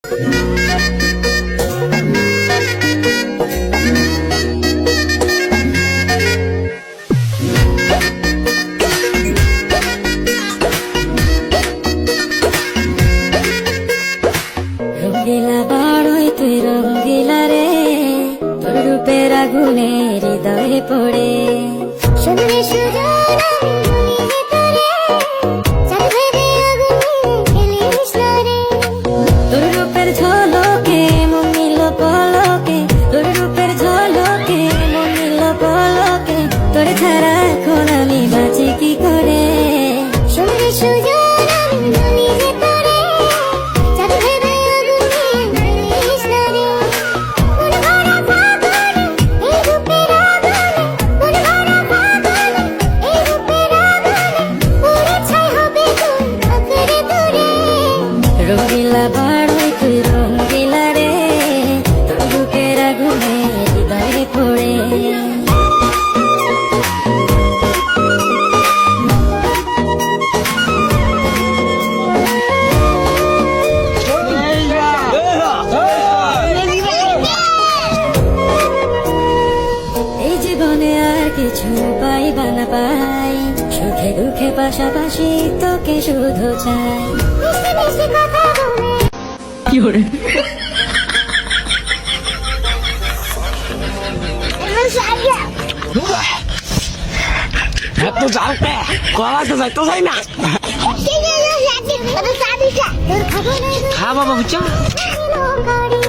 রঙ্গিলা বড়ই তুই রঙ্গিলা রে, তোর রূপের আগুনে হৃদয়ে পড়ে শুনলে সুজন তোর রূপের ঝলকে মন নিল পলকে, তোর রূপের ঝলকে মন নিল পলকে, তোর ছাড়া এখন আমি বাঁচি কি করে। শুনলে সুজন রঙ্গিলা বড়ই তুই রঙ্গিলা রে, তোর রূপের আগুনে হৃদয়ে পড়ে এই জীবনে আর কিছু পাইবা না পাই, সুখে দুঃখে পাশাপাশি তোকে শুধু চাই। মিষ্টি মিষ্টি কথা বলে কি করে এত জালতে কলা তো যাইতো যাই না। তোর খবর খা বাবা বুঝছো গাড়ি